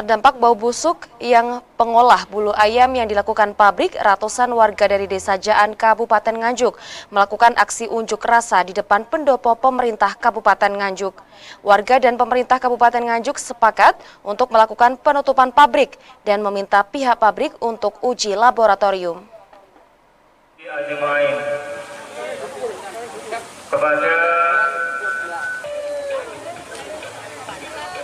Terdampak bau busuk yang pengolah bulu ayam yang dilakukan pabrik, ratusan warga dari Desa Jaan, Kabupaten Nganjuk melakukan aksi unjuk rasa di depan pendopo pemerintah Kabupaten Nganjuk. Warga dan pemerintah Kabupaten Nganjuk sepakat untuk melakukan penutupan pabrik dan meminta pihak pabrik untuk uji laboratorium.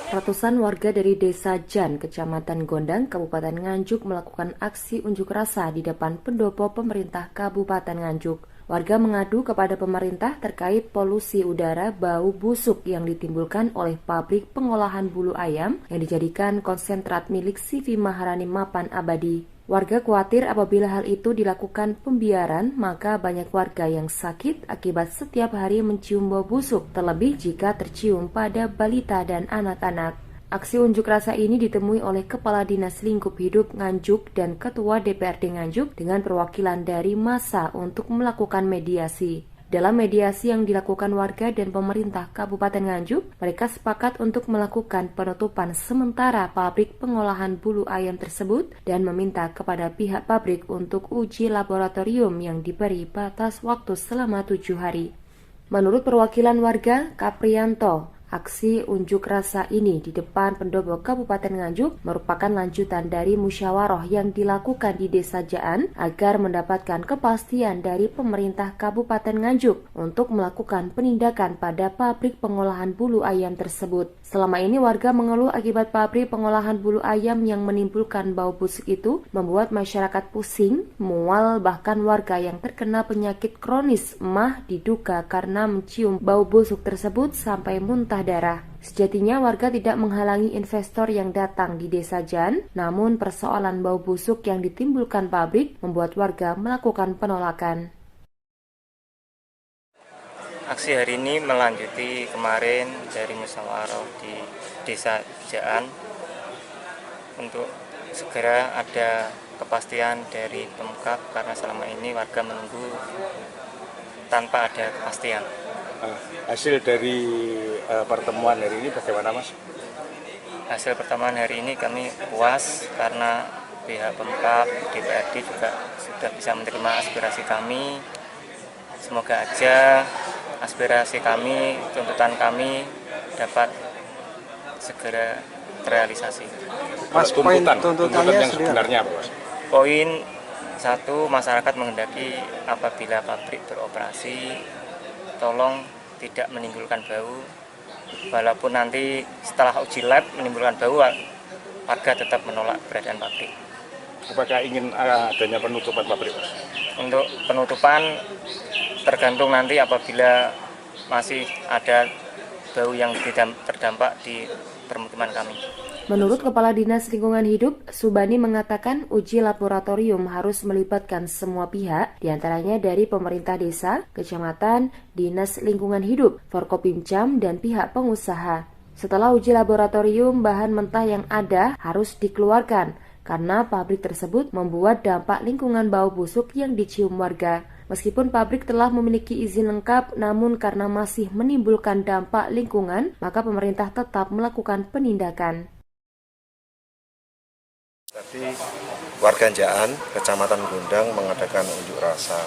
Ratusan warga dari Desa Jan, Kecamatan Gondang, Kabupaten Nganjuk melakukan aksi unjuk rasa di depan pendopo pemerintah Kabupaten Nganjuk. Warga mengadu kepada pemerintah terkait polusi udara bau busuk yang ditimbulkan oleh pabrik pengolahan bulu ayam yang dijadikan konsentrat milik Sivi Maharani Mapan Abadi. Warga khawatir apabila hal itu dilakukan pembiaran, maka banyak warga yang sakit akibat setiap hari mencium bau busuk, terlebih jika tercium pada balita dan anak-anak. Aksi unjuk rasa ini ditemui oleh Kepala Dinas Lingkup Hidup Nganjuk dan Ketua DPRD Nganjuk dengan perwakilan dari massa untuk melakukan mediasi. Dalam mediasi yang dilakukan warga dan pemerintah Kabupaten Nganjuk, mereka sepakat untuk melakukan penutupan sementara pabrik pengolahan bulu ayam tersebut dan meminta kepada pihak pabrik untuk uji laboratorium yang diberi batas waktu selama 7 hari. Menurut perwakilan warga, Kaprianto, aksi unjuk rasa ini di depan pendopo Kabupaten Nganjuk merupakan lanjutan dari musyawarah yang dilakukan di Desa Jaan agar mendapatkan kepastian dari pemerintah Kabupaten Nganjuk untuk melakukan penindakan pada pabrik pengolahan bulu ayam tersebut. Selama ini warga mengeluh akibat pabrik pengolahan bulu ayam yang menimbulkan bau busuk itu membuat masyarakat pusing, mual, bahkan warga yang terkena penyakit kronis emah diduga karena mencium bau busuk tersebut sampai muntah darah. Sejatinya warga tidak menghalangi investor yang datang di Desa Jan, namun persoalan bau busuk yang ditimbulkan pabrik membuat warga melakukan penolakan. Aksi hari ini melanjuti kemarin dari musyawarah di Desa Jaan untuk segera ada kepastian dari Pemkab karena selama ini warga menunggu tanpa ada kepastian. Hasil dari pertemuan hari ini bagaimana, Mas? Hasil pertemuan hari ini kami puas karena pihak Pemkab, DPRD juga sudah bisa menerima aspirasi kami. Semoga aja aspirasi kami, tuntutan kami dapat segera terrealisasi. Mas, tuntutan yang sebenarnya apa, Mas? Poin 1, masyarakat menghendaki apabila pabrik beroperasi, tolong tidak menimbulkan bau. Walaupun nanti setelah uji lab menimbulkan bau, warga tetap menolak keberadaan pabrik. Apakah ingin adanya penutupan pabrik, Mas? Untuk penutupan tergantung nanti apabila masih ada bau yang tidak terdampak di permukiman kami. Menurut Kepala Dinas Lingkungan Hidup, Subani mengatakan uji laboratorium harus melibatkan semua pihak, diantaranya dari pemerintah desa, kecamatan, Dinas Lingkungan Hidup, Forkopimcam, dan pihak pengusaha. Setelah uji laboratorium, bahan mentah yang ada harus dikeluarkan, karena pabrik tersebut membuat dampak lingkungan bau busuk yang dicium warga. Meskipun pabrik telah memiliki izin lengkap, namun karena masih menimbulkan dampak lingkungan, maka pemerintah tetap melakukan penindakan. Tadi warga Jaan, Kecamatan Gondang mengadakan unjuk rasa.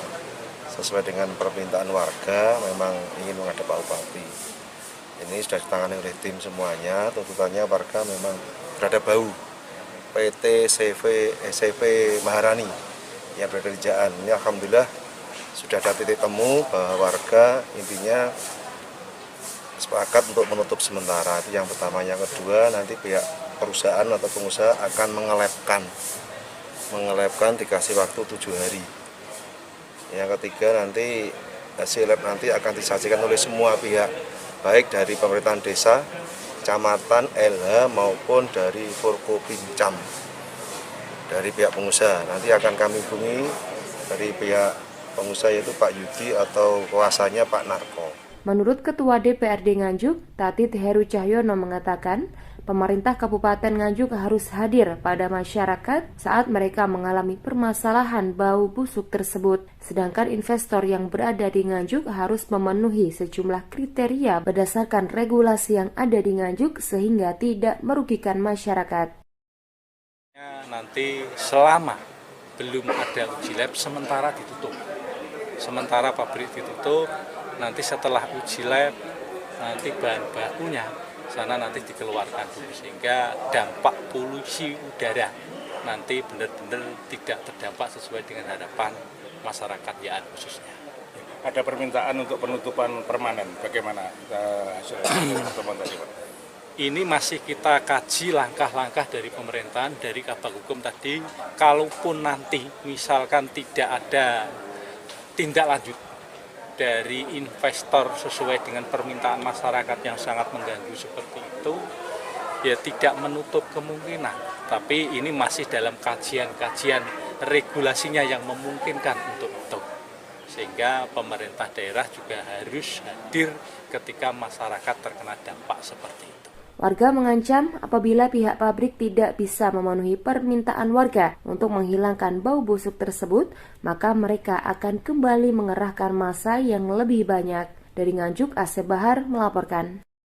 Sesuai dengan permintaan warga, memang ingin menghadap Pak Bupati. Ini sudah ditangani oleh tim semuanya, tuntutannya warga memang berada bau. PT CV Maharani yang berada di Jaan. Ini alhamdulillah sudah ada titik temu bahwa warga intinya sepakat untuk menutup sementara. Itu yang pertama. Yang kedua, nanti pihak perusahaan atau pengusaha akan mengelepkan dikasih waktu 7 hari. Yang ketiga, nanti hasil lab nanti akan disajikan oleh semua pihak, baik dari pemerintahan desa, kecamatan, LH maupun dari Forkopimcam, dari pihak pengusaha. Nanti akan kami hubungi dari pihak pengusaha yaitu Pak Yudi atau kuasanya Pak Narko. Menurut Ketua DPRD Nganjuk, Tatit Heru Cahyono mengatakan, pemerintah Kabupaten Nganjuk harus hadir pada masyarakat saat mereka mengalami permasalahan bau busuk tersebut. Sedangkan investor yang berada di Nganjuk harus memenuhi sejumlah kriteria berdasarkan regulasi yang ada di Nganjuk sehingga tidak merugikan masyarakat. Nanti selama belum ada uji lab, sementara ditutup. Sementara pabrik ditutup, nanti setelah uji lab, nanti bahan bakunya sana nanti dikeluarkan dulu. Sehingga dampak polusi udara nanti benar-benar tidak terdampak sesuai dengan harapan masyarakat Yaan khususnya. Ada permintaan untuk penutupan permanen, bagaimana hasil pertemuan tadi, Pak? Ini masih kita kaji langkah-langkah dari pemerintahan, dari Kabag Hukum tadi. Kalaupun nanti misalkan tidak ada tindak lanjut dari investor sesuai dengan permintaan masyarakat yang sangat mengganggu seperti itu, ya tidak menutup kemungkinan. Tapi ini masih dalam kajian-kajian regulasinya yang memungkinkan untuk itu. Sehingga pemerintah daerah juga harus hadir ketika masyarakat terkena dampak seperti itu. Warga mengancam apabila pihak pabrik tidak bisa memenuhi permintaan warga untuk menghilangkan bau busuk tersebut, maka mereka akan kembali mengerahkan massa yang lebih banyak. Dari Nganjuk, Asep Bahar melaporkan.